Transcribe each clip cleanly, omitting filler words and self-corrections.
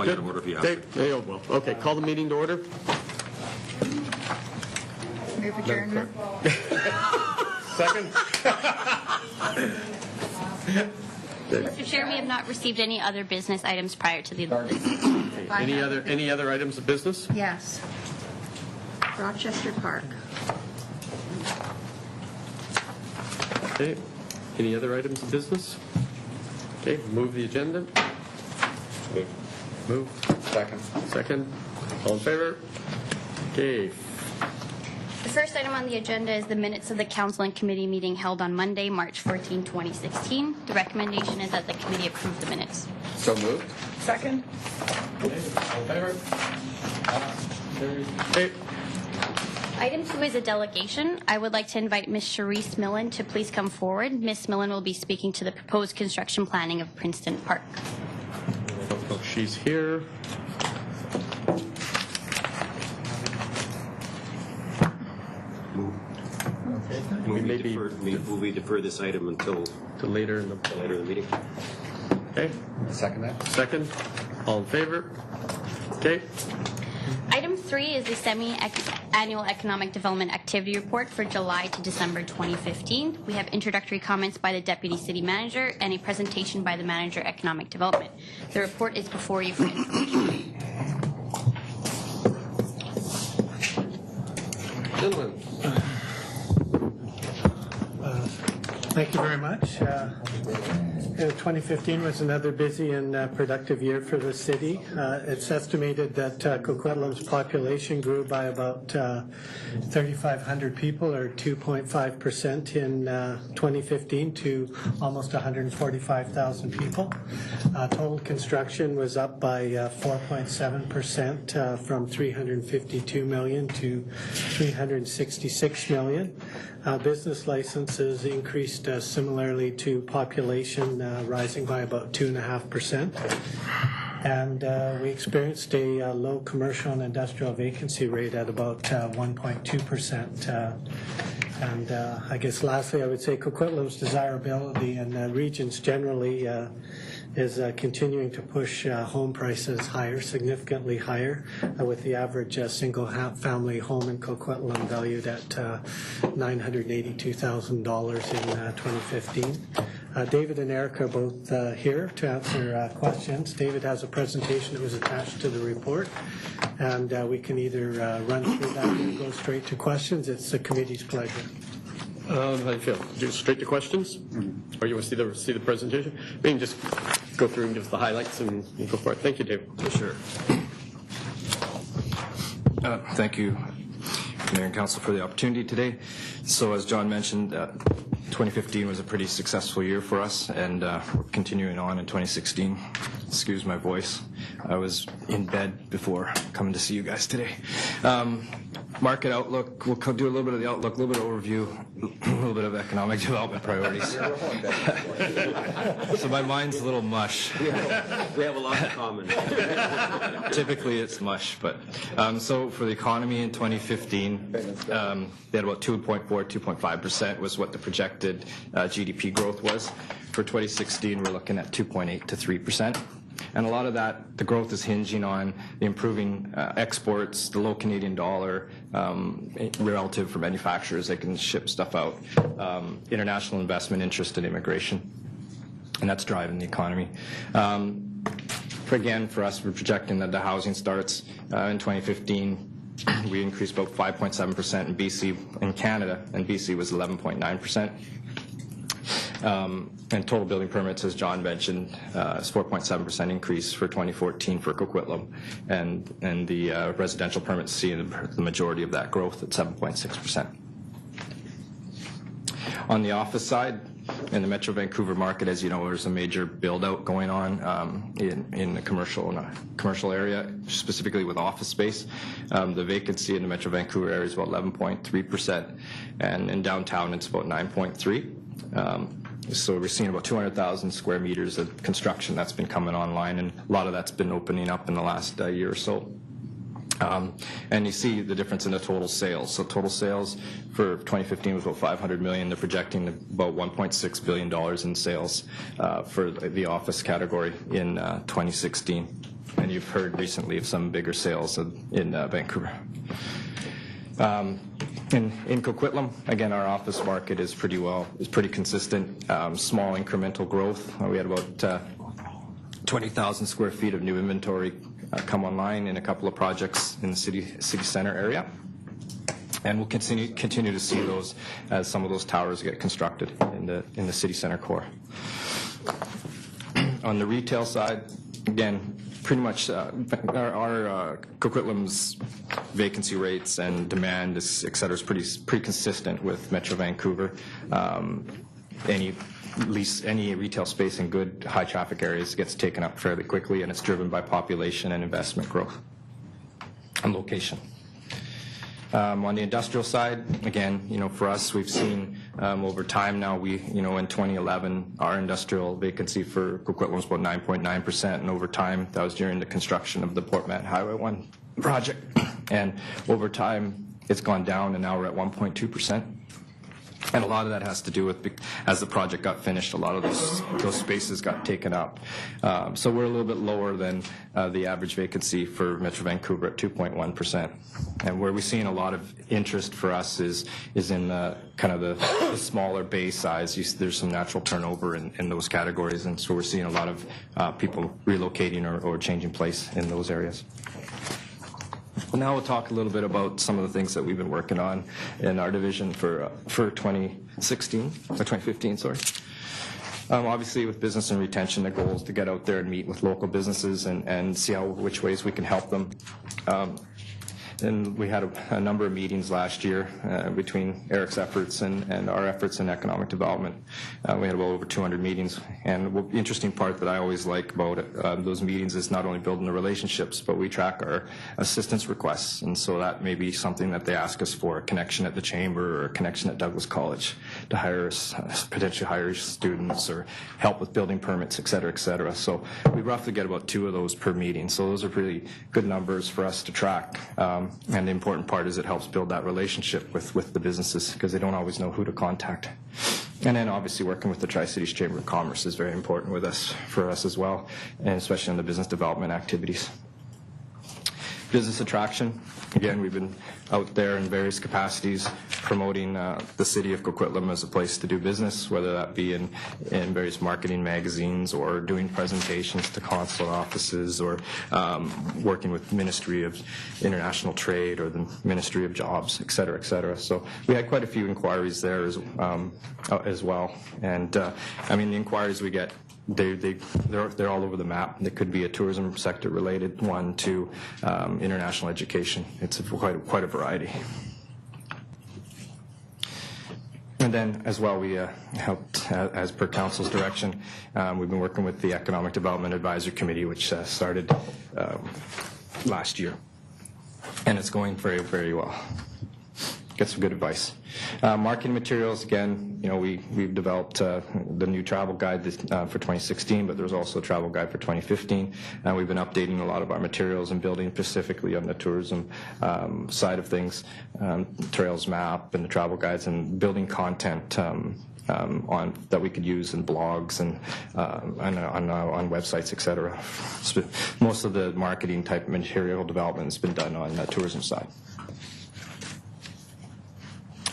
call you to order if you have to. There you go. Okay, call the meeting to order. Move adjournment. Second. Mr. Chair, we have not received any other business items prior to the Any other items of business? Yes. Rochester Park. Okay. Any other items of business? Okay. Move the agenda. Move. Second. All in favor? Okay. The first item on the agenda is the minutes of the Council and Committee meeting held on Monday, March 14, 2016. The recommendation is that the committee approve the minutes. So moved. Second. Okay. All in favor? Okay. Item 2 is a delegation. I would like to invite Ms. Charrise Millan to please come forward. Ms. Millan will be speaking to the proposed construction planning of Princeton Park. Oh, she's here. Will we defer this item until Later in later in the meeting? Okay. Second that. Second. All in favor? Okay. Item 3 is the semi-annual economic development activity report for July to December 2015. We have introductory comments by the Deputy City Manager and a presentation by the Manager Economic Development. The report is before you for information. Gentlemen. Thank you very much. 2015 was another busy and productive year for the city. It's estimated that Coquitlam's population grew by about 3,500 people, or 2.5% in 2015, to almost 145,000 people. Total construction was up by 4.7%, from $352 million to $366 million. Business licenses increased similarly to population, rising by about 2.5%. And we experienced a low commercial and industrial vacancy rate at about 1.2%. And I guess lastly, I would say Coquitlam's desirability and regions generally is continuing to push home prices higher, significantly higher, with the average single-family home in Coquitlam valued at $982,000 in 2015. David and Eric are both here to answer questions. David has a presentation that was attached to the report, and we can either run through that or go straight to questions. It's the committee's pleasure. How do you feel? Just straight to questions? Mm-hmm. Or you want to see the presentation? We can just go through and give us the highlights and go for it. Thank you, David. Sure. Thank you, Mayor and Council, for the opportunity today. So as John mentioned, 2015 was a pretty successful year for us, and we're continuing on in 2016. Excuse my voice. I was in bed before coming to see you guys today. Market outlook, we'll do a little bit of the outlook, a little bit of overview, a little bit of economic development priorities. So my mind's a little mush. We have a lot in common. Typically it's mush, but so for the economy in 2015, they had about 2.5% was what the projected GDP growth was. For 2016, we're looking at 2.8 to 3%. And a lot of that, the growth is hinging on the improving exports, the low Canadian dollar, relative for manufacturers. They can ship stuff out, international investment, interest in immigration, and that's driving the economy. Again, for us, we're projecting that the housing starts in 2015. We increased about 5.7% in BC, in Canada, and BC was 11.9%. And total building permits, as John mentioned, is 4.7% increase for 2014 for Coquitlam, and the residential permits see the majority of that growth at 7.6%. On the office side, in the Metro Vancouver market, as you know, there's a major build-out going on in the commercial area, specifically with office space. The vacancy in the Metro Vancouver area is about 11.3%, and in downtown it's about 9.3%. So we're seeing about 200,000 square meters of construction that's been coming online, and a lot of that's been opening up in the last year or so. And you see the difference in the total sales. So total sales for 2015 was about $500 million. They're projecting about $1.6 billion in sales for the office category in 2016. and you've heard recently of some bigger sales in Vancouver. In Coquitlam, again, our office market is pretty consistent, small incremental growth. We had about 20,000 square feet of new inventory come online in a couple of projects in the city center area. And we'll continue to see those as some of those towers get constructed in the city center core. On the retail side, again, pretty much our Coquitlam's vacancy rates and demand, et cetera, is pretty consistent with Metro Vancouver. Any retail space in good high traffic areas gets taken up fairly quickly, and it's driven by population and investment growth and location. On the industrial side, again, for us, we've seen over time now, in 2011, our industrial vacancy for Coquitlam was about 9.9%, and over time, that was during the construction of the Port Mann Highway 1 project. And over time, it's gone down, and now we're at 1.2%. And a lot of that has to do with, as the project got finished, a lot of those spaces got taken up. So we're a little bit lower than the average vacancy for Metro Vancouver at 2.1%. And where we're seeing a lot of interest for us is in the kind of the smaller bay size. There's some natural turnover in those categories, and so we're seeing a lot of people relocating or changing place in those areas. Now we'll talk a little bit about some of the things that we've been working on in our division for 2015, sorry. Obviously, with business and retention, the goal is to get out there and meet with local businesses and see which ways we can help them. And we had a number of meetings last year between Eric's efforts and our efforts in economic development. We had well over 200 meetings. And the interesting part that I always like about those meetings is not only building the relationships, but we track our assistance requests. And so that may be something that they ask us for, a connection at the chamber or a connection at Douglas College to potentially hire students or help with building permits, et cetera, et cetera. So we roughly get about 2 of those per meeting. So those are really good numbers for us to track. And the important part is it helps build that relationship with the businesses because they don't always know who to contact. And then obviously working with the Tri-Cities Chamber of Commerce is very important for us as well, and especially on the business development activities. Business attraction, again, we've been out there in various capacities promoting the city of Coquitlam as a place to do business, whether that be in various marketing magazines or doing presentations to consulate offices or working with the Ministry of International Trade or the Ministry of Jobs, et cetera, et cetera. So we had quite a few inquiries there as well. And the inquiries we get, they're all over the map. They could be a tourism sector related one to international education. It's quite a variety. And then as well, we helped, as per Council's direction, we've been working with the Economic Development Advisory Committee, which started last year. And it's going very, very well. Get some good advice. Marketing materials, again, we've developed the new travel guide for 2016, but there's also a travel guide for 2015. And we've been updating a lot of our materials and building specifically on the tourism side of things, trails map and the travel guides, and building content on that we could use in blogs and on websites, et cetera. Most of the marketing type material development has been done on the tourism side.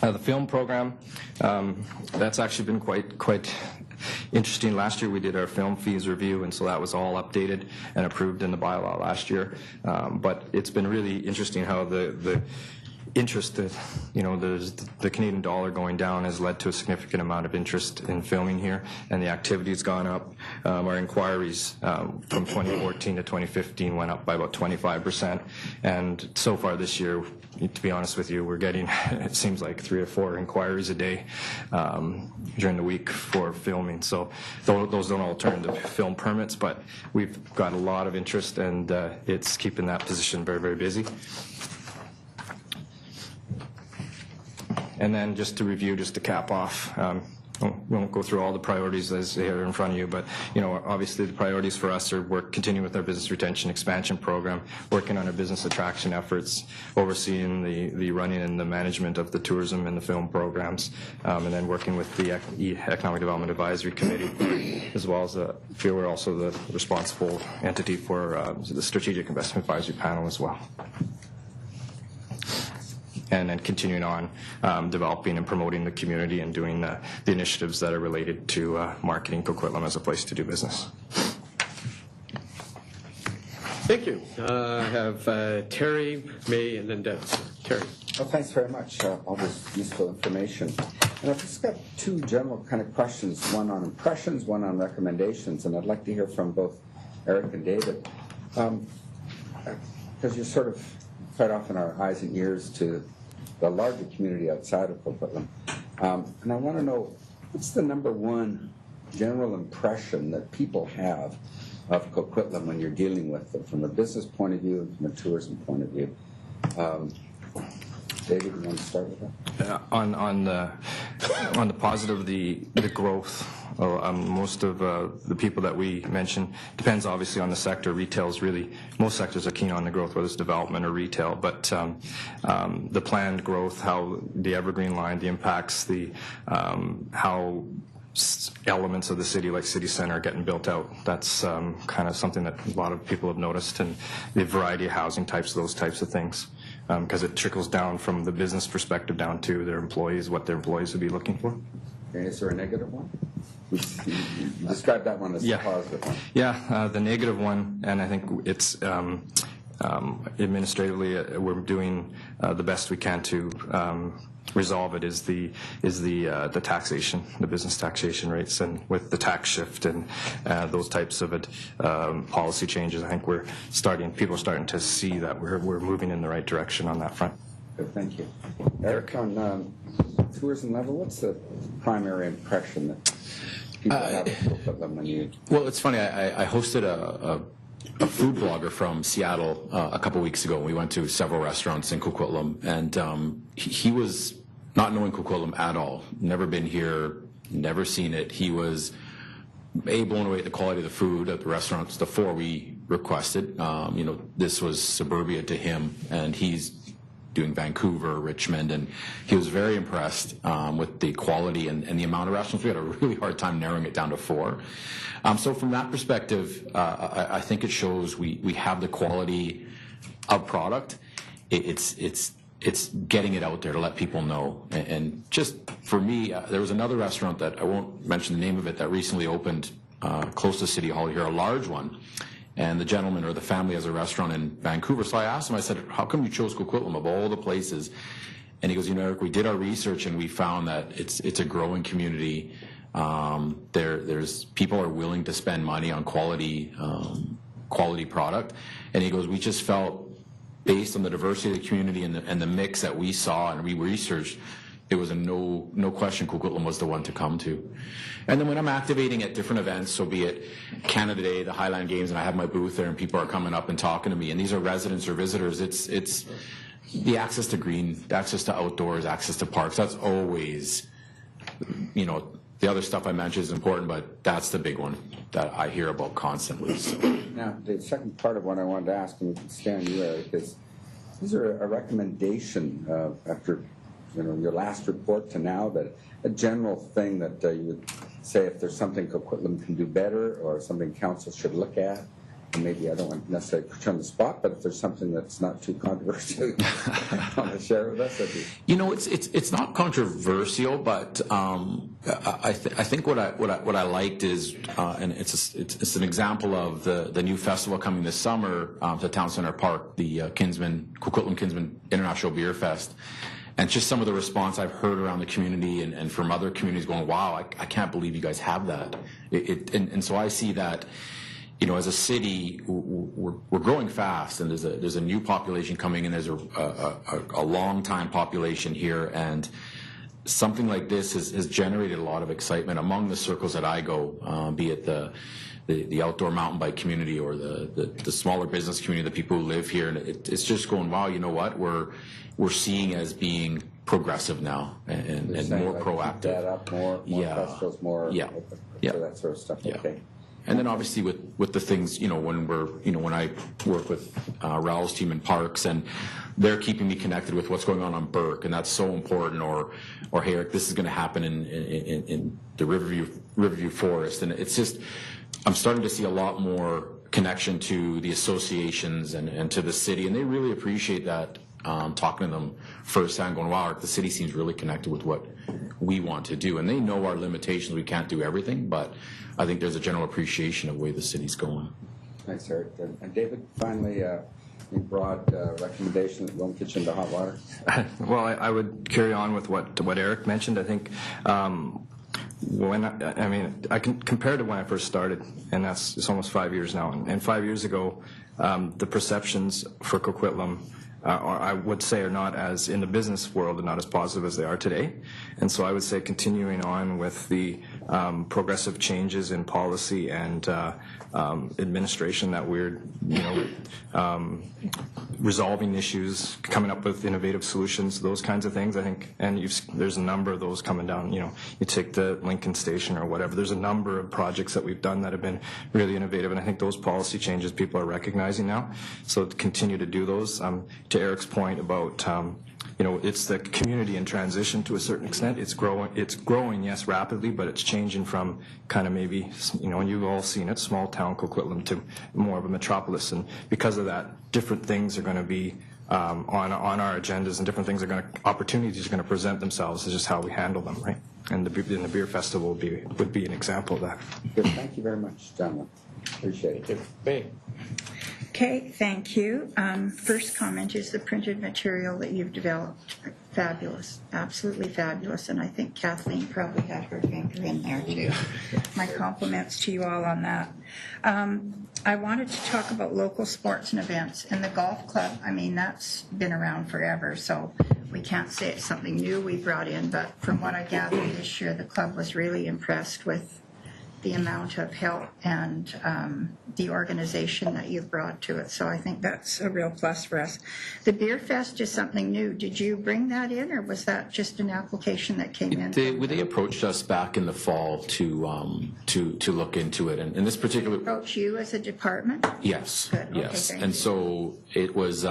The film program, that's actually been quite interesting. Last year we did our film fees review, and so that was all updated and approved in the bylaw last year. But it's been really interesting how the interest that, the Canadian dollar going down has led to a significant amount of interest in filming here, and the activity's gone up. Our inquiries from 2014 to 2015 went up by about 25%, and so far this year, to be honest with you, we're getting, it seems like 3 or 4 inquiries a day during the week for filming. So those don't all turn into film permits, but we've got a lot of interest, and it's keeping that position very, very busy. And then just to review, just to cap off, we won't go through all the priorities as they are in front of you, but obviously the priorities for us are continuing with our business retention expansion program, working on our business attraction efforts, overseeing the running and the management of the tourism and the film programs, and then working with the Economic Development Advisory Committee, as well as we're also the responsible entity for the Strategic Investment Advisory Panel as well. And then continuing on developing and promoting the community and doing the initiatives that are related to marketing Coquitlam as a place to do business. Thank you. I have Terry, May, and then Deb. Terry. Well, thanks very much. All this useful information. And I've just got two general kind of questions, one on impressions, one on recommendations, and I'd like to hear from both Eric and David. Because you're sort of quite often our eyes and ears to the larger community outside of Coquitlam. And I want to know, what's the number one general impression that people have of Coquitlam when you're dealing with them, from a business point of view and from a tourism point of view? David, you want to start with that? On the positive, the growth. Most of the people that we mention, depends obviously on the sector. Retail's really, most sectors are keen on the growth, whether it's development or retail. But the planned growth, how the Evergreen line, the impacts, how elements of the city like City Centre are getting built out. That's kind of something that a lot of people have noticed, and the variety of housing types, those types of things. Because it trickles down from the business perspective down to their employees, what their employees would be looking for. Okay, is there a negative one? You described that one as a positive one. Yeah, the negative one, and I think it's administratively we're doing the best we can to resolve it, is the taxation, the business taxation rates, and with the tax shift and those types of policy changes, I think people are starting to see that we're moving in the right direction on that front. Good, thank you. Eric, on tourism level, what's the primary impression that people have of Coquitlam when you... Well, it's funny, I hosted a food blogger from Seattle a couple weeks ago. We went to several restaurants in Coquitlam, and he was not knowing Coquitlam at all, never been here, never seen it. He was blown away at the quality of the food at the restaurants, the four we requested. This was suburbia to him, and he's doing Vancouver, Richmond, and he was very impressed with the quality and the amount of restaurants. We had a really hard time narrowing it down to 4. So from that perspective, I think it shows we have the quality of product. It's getting it out there to let people know. And just for me, there was another restaurant that I won't mention the name of it that recently opened close to City Hall here, a large one. And the gentleman or the family has a restaurant in Vancouver. So I asked him, I said, how come you chose Coquitlam of all the places? And he goes, Eric, we did our research and we found that it's a growing community. There's people are willing to spend money on quality product. And he goes, we just felt, based on the diversity of the community and the mix that we saw and we researched, it was a no question Coquitlam was the one to come to. And then when I'm activating at different events, so be it Canada Day, the Highland Games, and I have my booth there and people are coming up and talking to me, and these are residents or visitors, it's the access to green, the access to outdoors, access to parks. That's always, the other stuff I mentioned is important, but that's the big one that I hear about constantly. So. Now, the second part of what I wanted to ask, and we can stand you, Eric, is there a recommendation after your last report to now, that a general thing that you would say if there's something Coquitlam can do better or something council should look at? And maybe I don't want to necessarily put you on the spot, but if there's something that's not too controversial you want to share with us, it's not controversial, but I think what I liked is, and it's an example of the new festival coming this summer to Town Center Park, the Coquitlam Kinsman International Beer Fest. And just some of the response I've heard around the community and from other communities going, wow, I can't believe you guys have that. And so I see that, as a city, we're growing fast, and there's a new population coming in. There's a long-time population here, and something like this has generated a lot of excitement among the circles that I go, be it the outdoor mountain bike community or the smaller business community, the people who live here. And it's just going, wow, you know what? We're seeing as being progressive now and You're saying, more like, proactive. keep that up, more Yeah. festivals, more Yeah. Yeah. that sort of stuff. Yeah. Okay. And then obviously with the things, when I work with Raul's team in parks, and they're keeping me connected with what's going on Burke, and that's so important, or hey, Eric, this is going to happen in the Riverview Forest, and it's just, I'm starting to see a lot more connection to the associations and to the city, and they really appreciate that. Talking to them firsthand, going, wow, the city seems really connected with what we want to do. And they know our limitations. We can't do everything, but I think there's a general appreciation of the way the city's going. Thanks, Eric. And David, finally, any broad recommendations that won't get you into hot water? Well, I would carry on with what Eric mentioned. I think I can compare to when I first started, and it's almost 5 years now. And 5 years ago, the perceptions for Coquitlam, I would say, are not as, in the business world, are not as positive as they are today. And so I would say continuing on with the progressive changes in policy and administration that we're, resolving issues, coming up with innovative solutions, those kinds of things, I think. And there's a number of those coming down. You take the Lincoln Station or whatever. There's a number of projects that we've done that have been really innovative, and I think those policy changes people are recognizing now. So to continue to do those. To Eric's point about, it's the community in transition to a certain extent. It's growing, yes, rapidly, but it's changing from kind of maybe, and you've all seen it, small town Coquitlam to more of a metropolis. And because of that, different things are going to be on our agendas, and different things opportunities are going to present themselves. It's just how we handle them, right? And the beer festival would be an example of that. Good. Thank you very much, gentlemen. Appreciate it. Bang. Okay, thank you. First comment is the printed material that you've developed. Fabulous, absolutely fabulous, and I think Kathleen probably had her finger in there too. My compliments to you all on that. I wanted to talk about local sports and events. And the golf club, that's been around forever, so we can't say it's something new we brought in, but from what I gathered this year, the club was really impressed with the amount of help and the organization that you've brought to it. So I think that's a real plus for us. The Beer Fest is something new. Did you bring that in, or was that just an application that came in? They approached us back in the fall to look into it. And in this particular... They approach you as a department? Yes. Good. Okay, yes. thank And you. so it was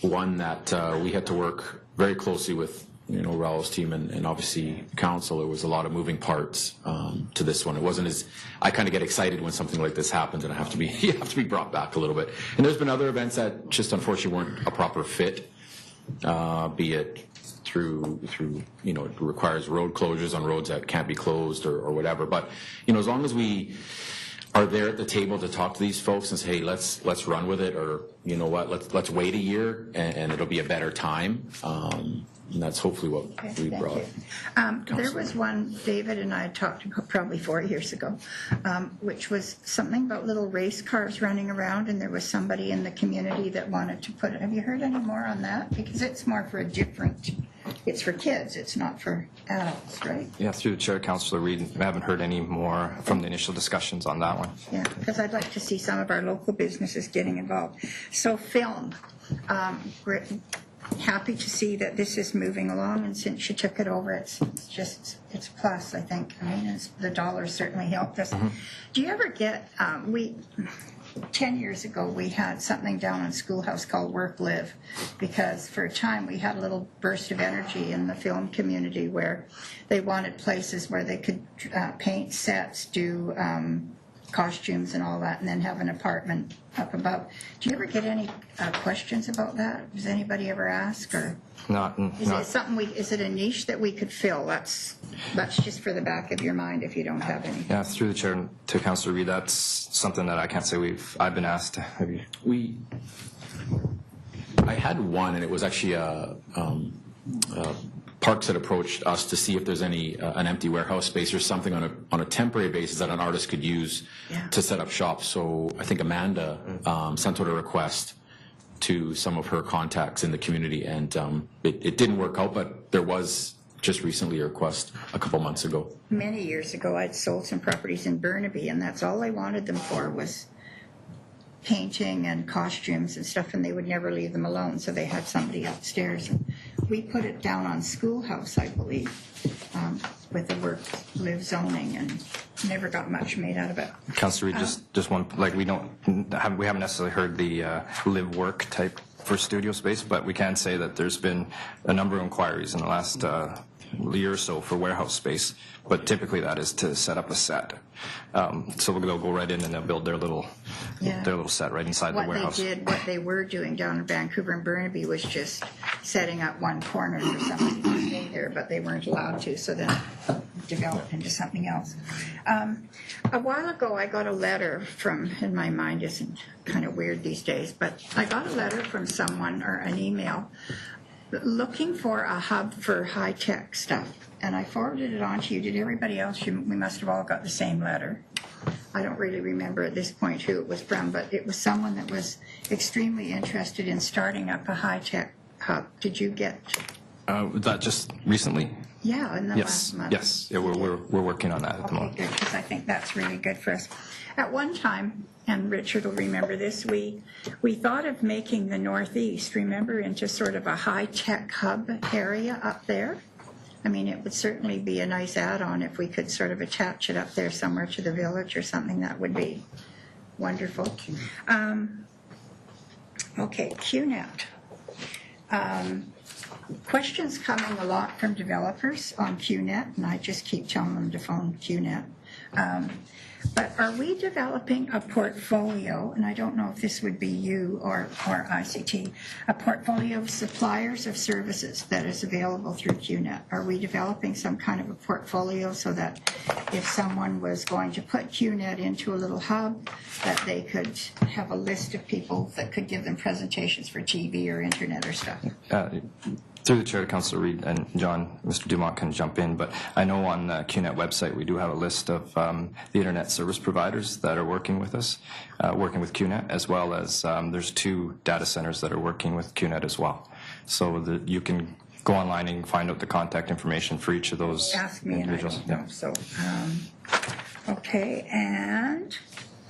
one that we had to work very closely with Raul's team and obviously council. There was a lot of moving parts to this one. It wasn't as, I kind of get excited when something like this happens, and you have to be brought back a little bit. And there's been other events that just unfortunately weren't a proper fit, be it through it requires road closures on roads that can't be closed or whatever. But as long as we are there at the table to talk to these folks and say, hey, let's run with it, or let's wait a year and it'll be a better time. And that's hopefully what we brought. There was one David and I had talked about probably 4 years ago, which was something about little race cars running around, and there was somebody in the community that wanted to put it. Have you heard any more on that? Because it's more for it's for kids, it's not for adults, right? Yeah, through the chair, Councillor Reid, I haven't heard any more from the initial discussions on that one. Yeah, because I'd like to see some of our local businesses getting involved. So film, happy to see that this is moving along, and since you took it over, it's plus, I think. The dollars certainly helped us. Mm-hmm. Do you ever get, 10 years ago, we had something down on Schoolhouse called Work Live, because for a time we had a little burst of energy in the film community where they wanted places where they could paint sets, do costumes and all that, and then have an apartment up above. Do you ever get any questions about that? Does anybody ever ask, or is it a niche that we could fill? That's just for the back of your mind if you don't have any. Yeah, through the chair to Councillor Reid, that's something that I can't say I've been asked. Have you? I had one, and it was actually Parks had approached us to see if there's any an empty warehouse space or something on a temporary basis that an artist could use to set up shop. So I think Amanda sent out a request to some of her contacts in the community, and it didn't work out, but there was just recently a request a couple months ago. Many years ago, I'd sold some properties in Burnaby, and that's all I wanted them for was painting and costumes and stuff, and they would never leave them alone, so they had somebody upstairs. And we put it down on schoolhouse, I believe, with the work live zoning, and never got much made out of it. Councillor Reid, just one, like we haven't necessarily heard the live work type for studio space, but we can say that there's been a number of inquiries in the last year or so for warehouse space, but typically that is to set up a set. So they'll go right in and they'll build their little set right inside the warehouse. What they were doing down in Vancouver and Burnaby was just setting up one corner for somebody to stay there, but they weren't allowed to, so then developed into something else. A while ago, I got a letter from, and my mind isn't kind of weird these days, but I got a letter from someone, or an email, looking for a hub for high-tech stuff. And I forwarded it on to you. Did everybody else? We must have all got the same letter. I don't really remember at this point who it was from, but it was someone that was extremely interested in starting up a high-tech hub. Did you get? Was that just recently? Yeah, in the last month. Yes. Yeah, we're working on that at the moment. Okay, good, because I think that's really good for us. At one time, and Richard will remember this, we thought of making the Northeast, remember, into sort of a high-tech hub area up there. I mean, it would certainly be a nice add-on if we could sort of attach it up there somewhere to the village or something. That would be wonderful. Okay, QNet. Questions coming a lot from developers on QNet, and I just keep telling them to phone QNet. But are we developing a portfolio, and I don't know if this would be you or ICT, a portfolio of suppliers of services that is available through QNet? Are we developing some kind of a portfolio so that if someone was going to put QNet into a little hub, that they could have a list of people that could give them presentations for TV or internet or stuff? Through the chair, Councillor Reid and John, Mr. Dumont can jump in, but I know on the QNet website we do have a list of the internet service providers that are working with us, working with QNet, as well as there's 2 data centers that are working with QNet as well. So that you can go online and find out the contact information for each of those individuals. And I don't know. So, okay, and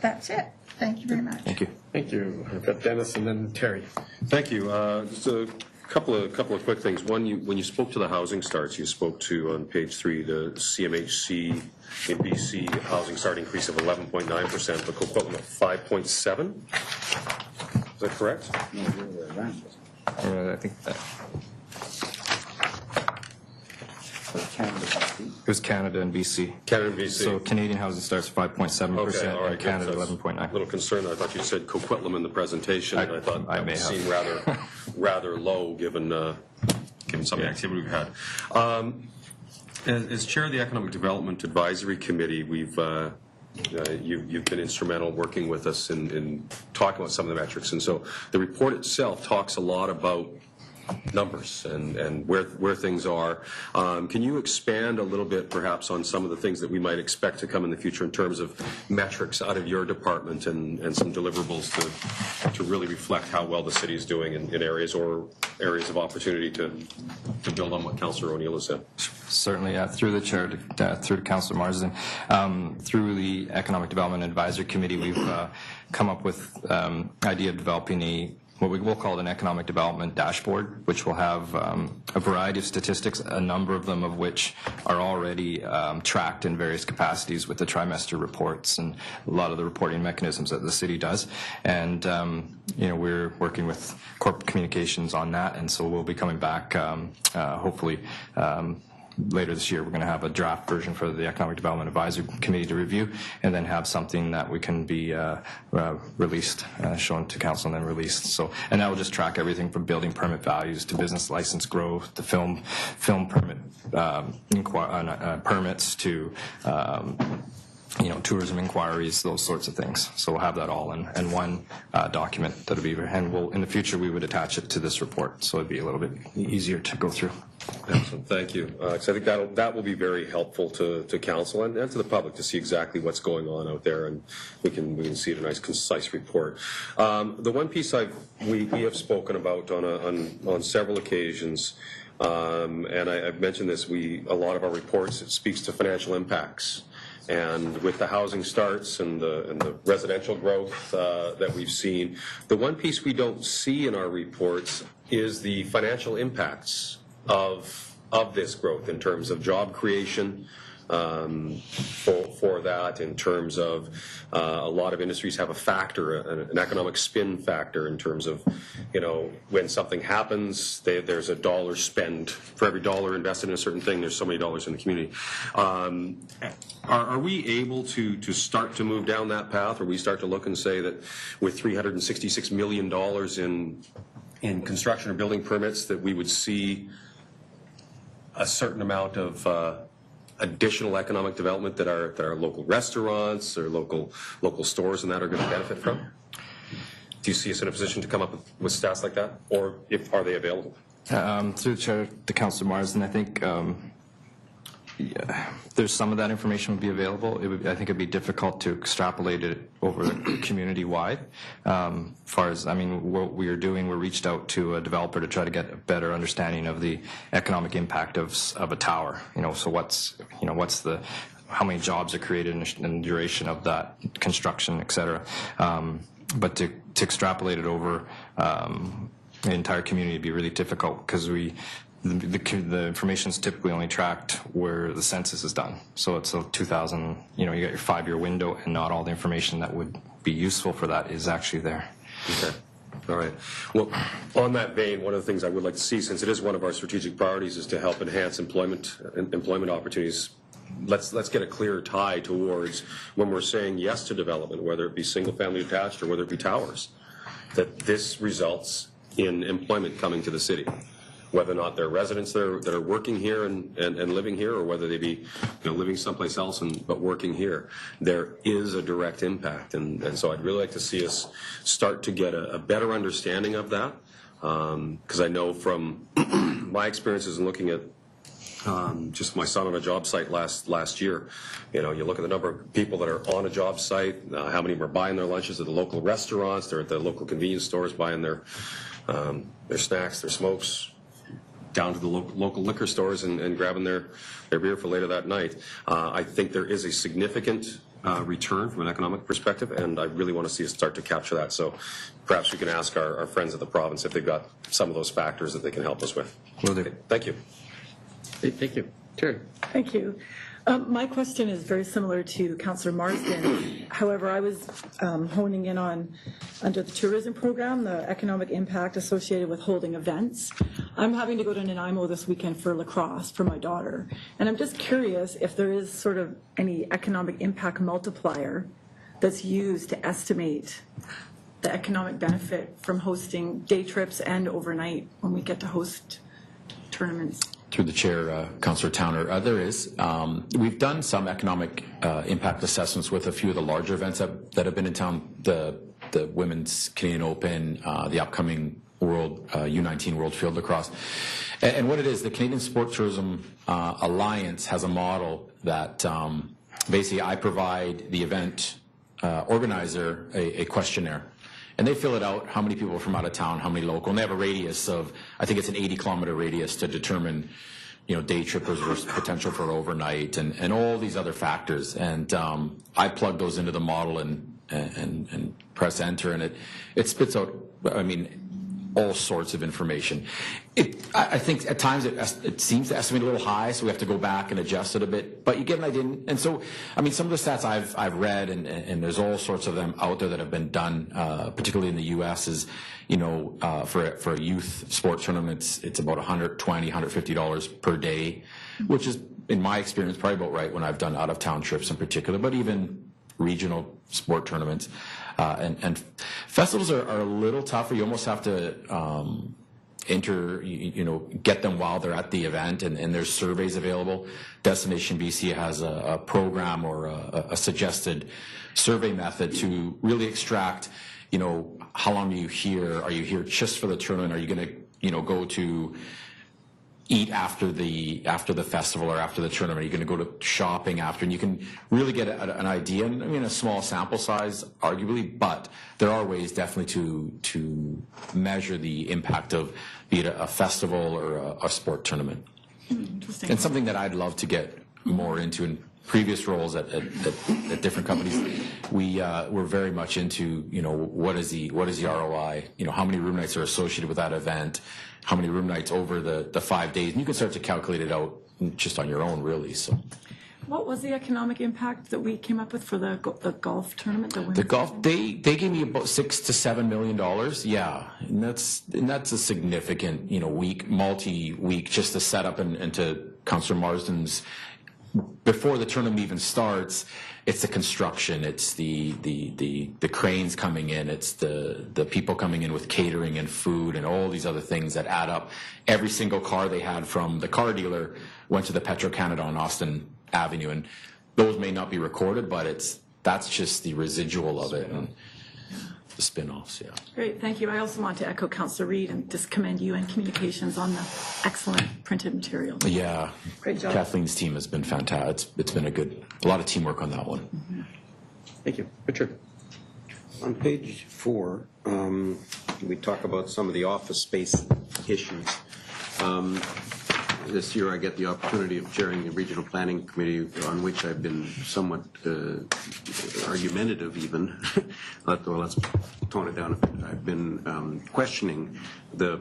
that's it. Thank you very much. Thank you. Thank you. I've got Dennis and then Terry. Thank you. Just a couple of quick things. One, when you spoke to the housing starts, you spoke to, on page 3, the CMHC in BC housing start increase of 11.9%, but Coquitlam of 5.7%. Is that correct? I think that it was Canada and BC. Canada and BC. So Canadian housing starts 5.7%, Okay, all right, and Canada good. So 11.9%. A little concerned. I thought you said Coquitlam in the presentation, and I thought that seemed rather low given some of the activity we've had. As chair of the Economic Development Advisory Committee, you've been instrumental working with us in talking about some of the metrics, and so the report itself talks a lot about numbers and where things are. Can you expand a little bit perhaps on some of the things that we might expect to come in the future in terms of metrics out of your department and some deliverables to really reflect how well the city is doing in areas of opportunity to build on what Councillor O'Neill has said? Certainly, through the chair, through to Councillor Marsden, through the Economic Development Advisory Committee, we've come up with idea of developing what we will call an economic development dashboard, which will have a variety of statistics, a number of them of which are already tracked in various capacities with the trimester reports and a lot of the reporting mechanisms that the city does. And we're working with corporate communications on that, and so we'll be coming back hopefully later this year. We're going to have a draft version for the Economic Development Advisory Committee to review, and then have something that we can be released, shown to council and then released. So, and that will just track everything from building permit values to business license growth, to film permit permits to tourism inquiries, those sorts of things. So we'll have that all in one document that'll be, and in the future we would attach it to this report, so it'd be a little bit easier to go through. Excellent, thank you. So I think that will be very helpful to council and to the public to see exactly what's going on out there, and we can see it in a nice, concise report. The one piece we have spoken about on several occasions, and I've mentioned this, a lot of our reports, it speaks to financial impacts. And with the housing starts and the residential growth that we've seen, the one piece we don't see in our reports is the financial impacts of this growth in terms of job creation, for that, in terms of a lot of industries have a factor, an economic spin factor in terms of, when something happens, there's a dollar spent. For every dollar invested in a certain thing, there's so many dollars in the community. Are we able to start to move down that path, or we start to look and say that with $366 million in construction or building permits that we would see a certain amount of additional economic development that our local restaurants or local stores and that are going to benefit from? Do you see us in a position to come up with stats like that, or are they available? Through the chair to Councillor Marsden, I think there's some of that information would be available. I think it'd be difficult to extrapolate it over community-wide. What we are doing, we reached out to a developer to try to get a better understanding of the economic impact of a tower. So how many jobs are created in the duration of that construction, et cetera. But to extrapolate it over the entire community would be really difficult, because the information is typically only tracked where the census is done. So it's a 2000, you got your 5-year window, and not all the information that would be useful for that is actually there. Okay. All right. Well, on that vein, one of the things I would like to see, since it is one of our strategic priorities, is to help enhance employment opportunities. Let's get a clear tie towards when we're saying yes to development, whether it be single-family attached or whether it be towers, that this results in employment coming to the city. Whether or not they're residents that are working here and living here, or whether they be living someplace else but working here, there is a direct impact. And so I'd really like to see us start to get a better understanding of that, because I know from my experiences in looking at just my son on a job site last year, you look at the number of people that are on a job site, how many are buying their lunches at the local restaurants, they're at the local convenience stores buying their snacks, their smokes, down to the local liquor stores and grabbing their beer for later that night. I think there is a significant return from an economic perspective, and I really want to see us start to capture that. So perhaps we can ask our friends at the province if they've got some of those factors that they can help us with. Will do. Okay, thank you. Thank you. Terry. Thank you. My question is very similar to Councillor Marsden. However, I was honing in on, under the tourism program, the economic impact associated with holding events. I'm having to go to Nanaimo this weekend for lacrosse for my daughter. And I'm just curious if there is sort of any economic impact multiplier that's used to estimate the economic benefit from hosting day trips and overnight when we get to host tournaments. Through the chair, Councillor Towner, there is. We've done some economic impact assessments with a few of the larger events that have been in town, the Women's Canadian Open, the upcoming U19 World Field Lacrosse. And what it is, the Canadian Sport Tourism Alliance has a model that basically I provide the event organizer a questionnaire. And they fill it out, how many people are from out of town, how many local, and they have a radius of, I think it's an 80-kilometer radius to determine, day trippers versus potential for overnight and all these other factors. And I plug those into the model and press enter, and it spits out, all sorts of information. I think at times it seems to estimate a little high, so we have to go back and adjust it a bit. But you get an idea. And so, some of the stats I've read, and there's all sorts of them out there that have been done, particularly in the U.S., is, for a youth sport tournament, it's about $120, $150 per day, which is, in my experience, probably about right when I've done out-of-town trips in particular, but even regional sport tournaments. And festivals are a little tougher. You almost have to get them while they're at the event, and there's surveys available. Destination BC has a program or a suggested survey method to really extract, how long are you here? Are you here just for the tournament? Are you going to, go to eat after the festival or after the tournament? Are you going to go to shopping after? And you can really get an idea. And a small sample size, arguably, but there are ways definitely to measure the impact of, be it a festival or a sport tournament. Interesting. And something that I'd love to get more into, and previous roles at different companies, we're very much into, what is the ROI, how many room nights are associated with that event, how many room nights over the 5 days, and you can start to calculate it out just on your own, really. So, What was the economic impact that we came up with for the golf tournament? The golf, they gave me about $6 to $7 million. Yeah, and that's a significant, multi-week just to set up and to Councillor Marsden's. Before the tournament even starts, it's the construction, it's the cranes coming in, it's the people coming in with catering and food and all these other things that add up. Every single car they had from the car dealer went to the Petro-Canada on Austin Avenue, and those may not be recorded, but that's just the residual of it and the spin-offs. Yeah. Great, thank you. I also want to echo Councillor Reid and just commend you and communications on the excellent printed material. Yeah, great job. Kathleen's team has been fantastic. It's been a lot of teamwork on that one. Mm-hmm. Thank you, Richard. On page 4, we talk about some of the office space issues. This year I get the opportunity of chairing the Regional Planning Committee, on which I've been somewhat argumentative even. Let's tone it down a bit. I've been questioning the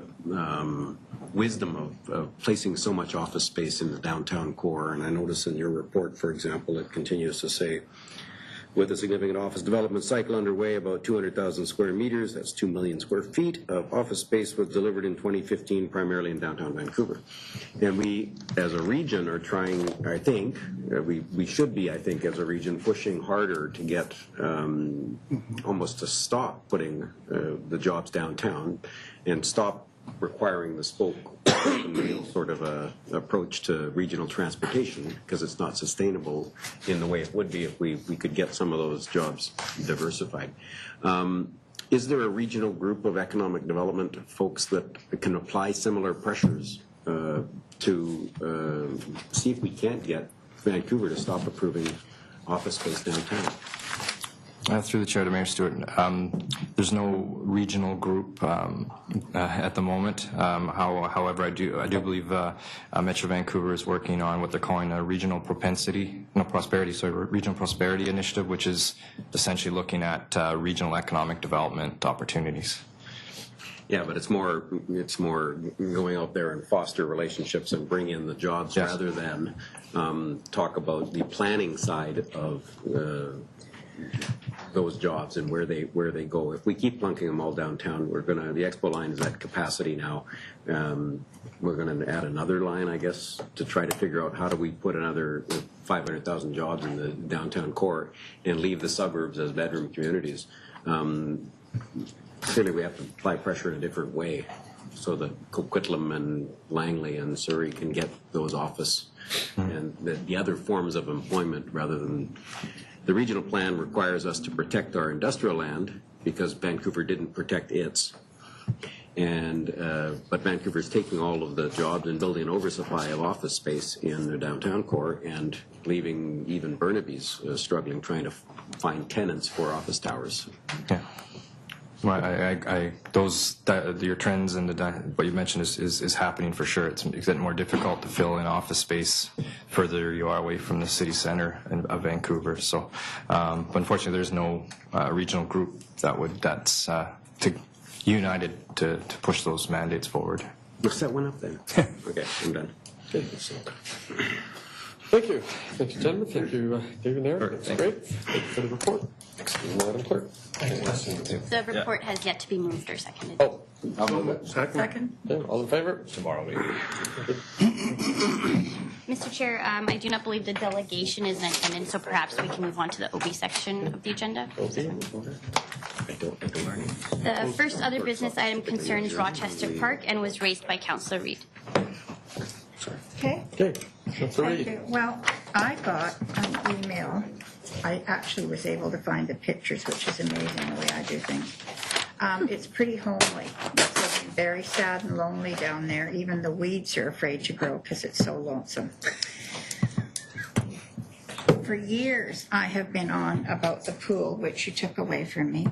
wisdom of placing so much office space in the downtown core. And I notice in your report, for example, it continues to say, with a significant office development cycle underway, about 200,000 square meters, that's 2 million square feet of office space was delivered in 2015, primarily in downtown Vancouver. And we, as a region, are trying, I think, we should be, I think, as a region, pushing harder to get almost to stop putting the jobs downtown and stop requiring the spoke sort of a approach to regional transportation, because it's not sustainable in the way it would be if we could get some of those jobs diversified. Is there a regional group of economic development folks that can apply similar pressures to see if we can't get Vancouver to stop approving office space downtown? Through the chair to Mayor Stewart, there's no regional group at the moment. However, I do believe Metro Vancouver is working on what they're calling a regional prosperity initiative, which is essentially looking at regional economic development opportunities. Yeah, but it's more going out there and foster relationships and bring in the jobs, yes, rather than talk about the planning side of those jobs and where they go. If we keep plunking them all downtown, the Expo line is at capacity now. We're going to add another line, I guess, to try to figure out how do we put another 500,000 jobs in the downtown core and leave the suburbs as bedroom communities. Clearly we have to apply pressure in a different way so that Coquitlam and Langley and Surrey can get those office and the other forms of employment, rather than the regional plan requires us to protect our industrial land because Vancouver didn't protect its. But Vancouver's taking all of the jobs and building an oversupply of office space in the downtown core and leaving even Burnaby's struggling trying to find tenants for office towers. Yeah. Well, your trends and what you mentioned is happening for sure. It's getting more difficult to fill in office space further you are away from the city center of Vancouver. So, but unfortunately, there's no regional group that's united to push those mandates forward. We'll set one up then. Okay, I'm done. Thank you. Thank you, gentlemen. Thank you, David and Eric. That's great. Thank you for the report. Madam Clerk. The report has yet to be moved or seconded. Oh, I'll move it. Second. Yeah, all in favor? Tomorrow maybe. Mr. Chair, I do not believe the delegation is in attendance, so perhaps we can move on to the OB section of the agenda. The first other business item concerns Rochester Park and was raised by Councillor Reid. Okay. Okay. Thank you. Well, I got an email. I actually was able to find the pictures, which is amazing the way I do things. It's pretty homely. It's very sad and lonely down there. Even the weeds are afraid to grow because it's so lonesome. For years, I have been on about the pool, which you took away from me.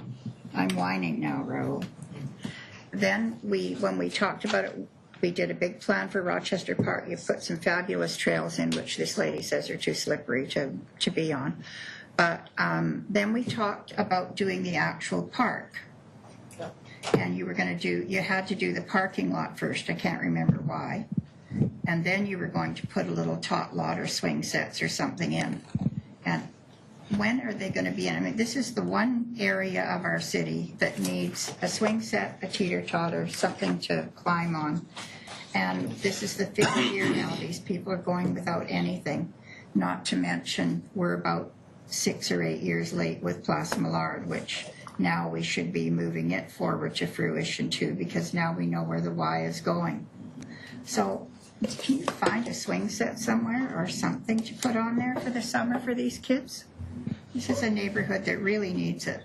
I'm whining now, Raoul. Then when we talked about it we did a big plan for Rochester Park. You put some fabulous trails in, which this lady says are too slippery to be on. But then we talked about doing the actual park. And you were going to do, you had to do the parking lot first. I can't remember why. And then you were going to put a little tot lot or swing sets or something in. And when are they going to be in? I mean, this is the one area of our city that needs a swing set, a teeter-totter, something to climb on. And this is the 5th year now these people are going without anything. Not to mention we're about 6 or 8 years late with Place Millard, which now we should be moving it forward to fruition too, because now we know where the Y is going. So can you find a swing set somewhere or something to put on there for the summer for these kids? This is a neighborhood that really needs it.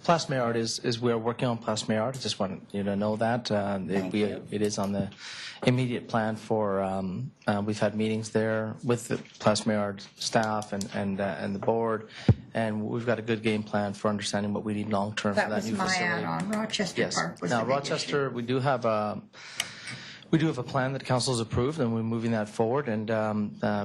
Place Millard is we are working on Place Millard. I just want you to know that it is on the immediate plan for. We've had meetings there with the Place Millard staff and the board, and we've got a good game plan for understanding what we need long term for that new facility. That was my add-on. Rochester Park was now the big Rochester. issue. We do have a plan that council has approved, and we're moving that forward. And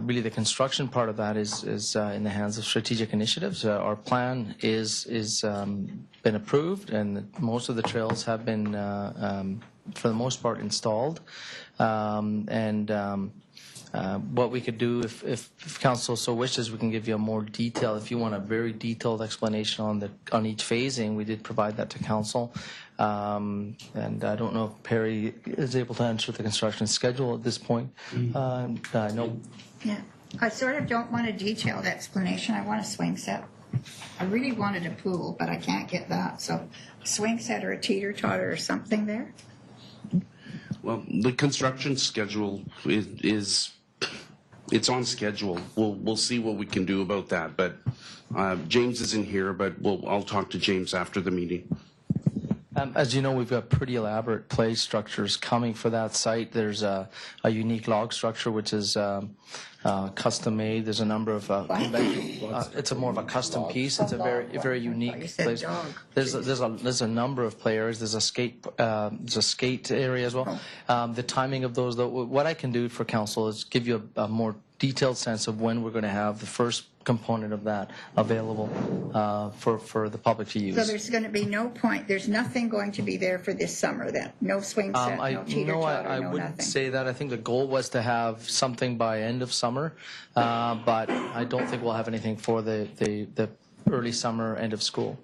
really, the construction part of that is in the hands of strategic initiatives. Our plan is been approved, and most of the trails have been, for the most part, installed. What we could do, if council so wishes, we can give you a more detailed. If you want a very detailed explanation on each phasing, we did provide that to council. And I don't know if Perry is able to answer the construction schedule at this point. No. Yeah, I sort of don't want a detailed explanation. I want a swing set. I really wanted a pool, but I can't get that. So a swing set or a teeter-totter or something there. Well, the construction schedule is it's on schedule. We'll see what we can do about that. But James isn't here, but I'll talk to James after the meeting. As you know, we've got pretty elaborate play structures coming for that site. There's a unique log structure which is custom made. There's a number of it's more of a custom piece. It's a very unique place. There's a number of play areas. There's a skate area as well. The timing of those, though, what I can do for council is give you a more detailed sense of when we're going to have the first component of that available for the public to use. So there's going to be no point, there's nothing going to be there for this summer then? No swing set, no teeter-totter, I wouldn't nothing? say that. I think the goal was to have something by end of summer, but I don't think we'll have anything for the early summer, end of school.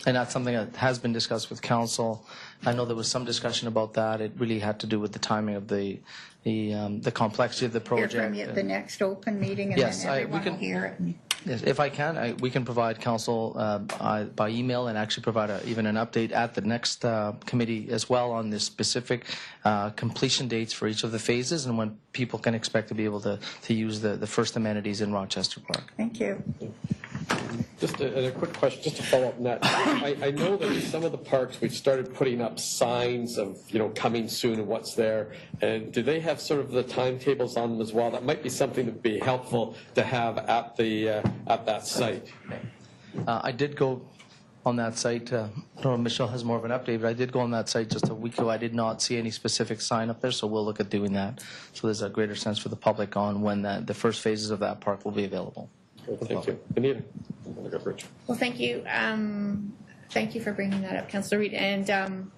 And that's something that has been discussed with council. I know there was some discussion about that. It really had to do with the timing of the complexity of the project. Hear from you at the next open meeting, and yes, then everyone will hear it. And yes, if I can, we can provide council by email and actually provide even an update at the next committee as well on the specific completion dates for each of the phases and when people can expect to be able to use the first amenities in Rochester Park. Thank you. Just a quick question, just to follow up on that. I know that some of the parks we've started putting up signs of coming soon and what's there. And do they have sort of the timetables on them as well? That might be something that would be helpful to have at that site. I did go on that site. I don't know if Michelle has more of an update, but I did go on that site just a week ago. I did not see any specific sign up there, so we'll look at doing that. So there's a greater sense for the public on when the first phases of that park will be available. Thank you. Anita. Well, thank you. Thank you for bringing that up, Councillor Reid. And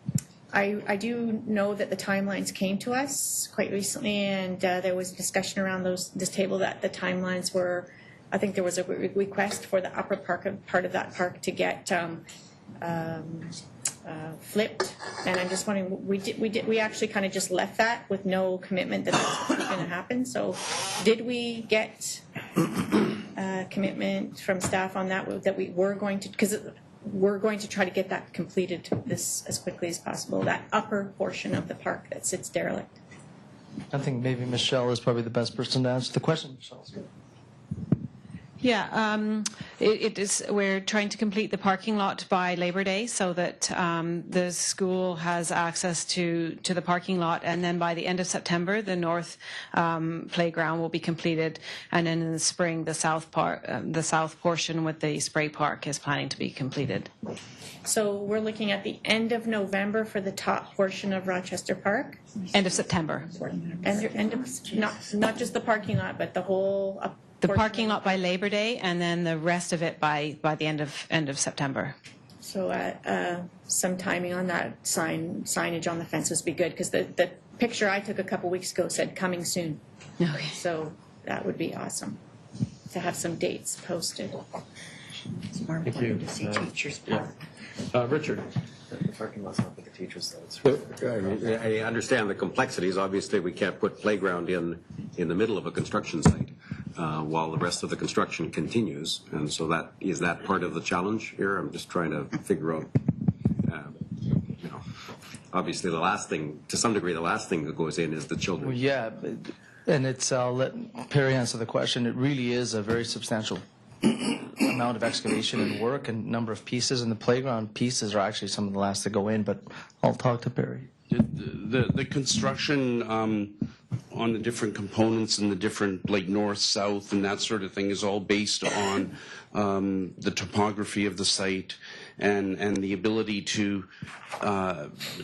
I do know that the timelines came to us quite recently, and there was discussion around this table that the timelines were. I think there was a request for the upper part of that park to get flipped, and I'm just wondering. We actually kind of just left that with no commitment that that's going to happen. So, did we get commitment from staff on that we were going to, because we're going to try to get that completed as quickly as possible, that upper portion of the park that sits derelict? I think maybe Michelle is probably the best person to answer the question. Michelle. Yeah, it is. We're trying to complete the parking lot by Labor Day so that the school has access to the parking lot, and then by the end of September, the north playground will be completed, and then in the spring, the south portion with the spray park is planning to be completed. So we're looking at the end of November for the top portion of Rochester Park? End of September. End of, not just the parking lot, but the whole The parking lot by Labor Day, and then the rest of it by the end of September. So some timing on that signage on the fences would be good, because the picture I took a couple weeks ago said coming soon. Okay. So that would be awesome to have some dates posted. It's more important to see teachers park. Richard. The parking lot's not for the teachers, though. I understand the complexities. Obviously, we can't put playground in the middle of a construction site while the rest of the construction continues. And so is that part of the challenge here? I'm just trying to figure out, obviously the last thing, to some degree, the last thing that goes in is the children. Well, yeah, and I'll let Perry answer the question. It really is a very substantial amount of excavation and work and number of pieces, and the playground pieces are actually some of the last to go in, but I'll talk to Perry. The construction on the different components and the different, like north, south, and that sort of thing is all based on the topography of the site and the ability to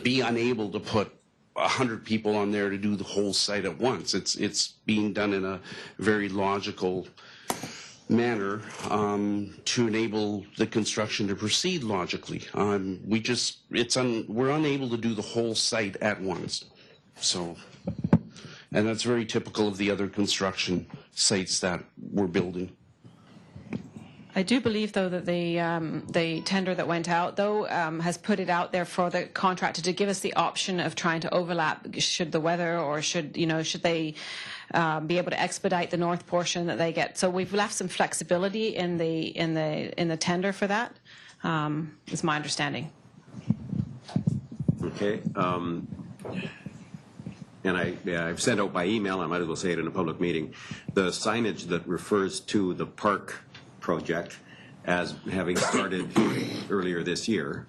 be unable to put 100 people on there to do the whole site at once. It's being done in a very logical manner to enable the construction to proceed logically. We're unable to do the whole site at once. So, and that's very typical of the other construction sites that we're building. I do believe, though, that the tender that went out, though, has put it out there for the contractor to give us the option of trying to overlap should the weather or should they be able to expedite the north portion that they get. So we've left some flexibility in the tender for that. Is my understanding. Okay. And I've sent out by email, I might as well say it in a public meeting, the signage that refers to the park project as having started earlier this year,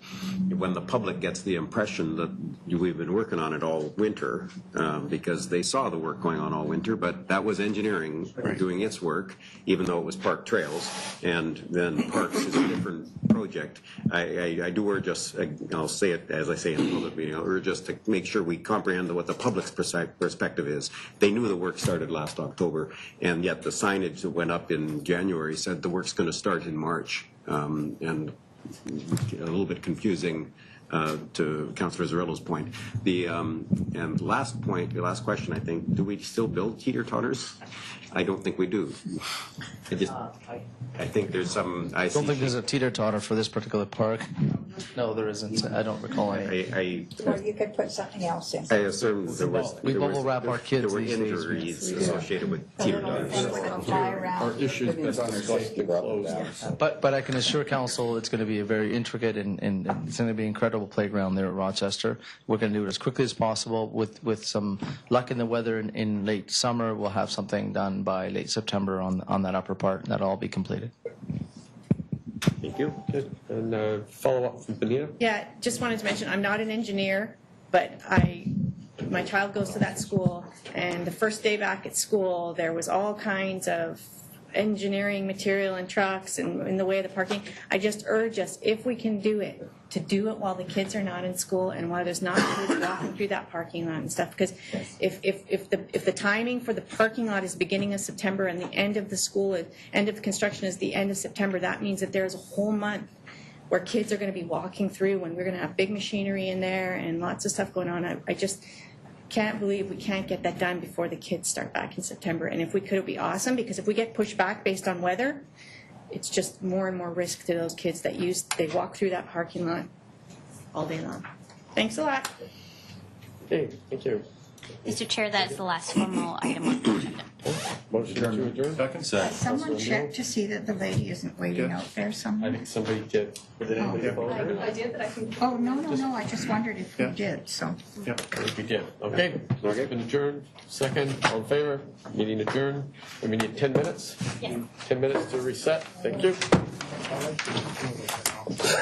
when the public gets the impression that we've been working on it all winter, because they saw the work going on all winter, but that was engineering doing its work, even though it was park trails, and then parks is a different project. I do urge us, I'll say it as I say in the public meeting, I'll urge us to make sure we comprehend what the public's perspective is. They knew the work started last October, and yet the signage that went up in January said the work's going to start in March. And a little bit confusing to Councillor Zarrillo's point. And last point, the last question, I think, do we still build teeter-totters? I don't think we do. I think there's some. I don't think there's a teeter-totter for this particular park. No, there isn't. I don't recall any. Or you could put something else in. I assume we bubble wrap our kids. There were these days. injuries associated with teeter-totters. Our issues been discussed and closed. But I can assure council it's going to be a very intricate and it's going to be an incredible playground there at Rochester. We're going to do it as quickly as possible. With some luck in the weather in late summer, we'll have something done by late September on that upper part, and that'll all be completed. Thank you. Good. And follow up from Benita? Yeah, just wanted to mention, I'm not an engineer, but my child goes to that school, and the first day back at school, there was all kinds of engineering material and trucks and in the way of the parking. I just urge us, if we can do it, to do it while the kids are not in school and while there's not kids walking through that parking lot and stuff. Because if the timing for the parking lot is beginning of September and the end of the construction is the end of September, that means that there's a whole month where kids are going to be walking through, and we're going to have big machinery in there and lots of stuff going on. I just can't believe we can't get that done before the kids start back in September. And if we could, it would be awesome, because if we get pushed back based on weather, it's just more and more risk to those kids that they walk through that parking lot all day long. Thanks a lot. Okay, thank you. Mr. Chair, that is the last formal item on the agenda. Motion to adjourn? Someone check to see that the lady isn't waiting out there I somewhere. think somebody did. Did anybody vote? I did, but I think. Oh, no, I just wondered if you did, so. I think we did. Okay, it's been adjourned. Second, all in favor? Meeting adjourned. We need 10 minutes? Yes. 10 minutes to reset. Thank you.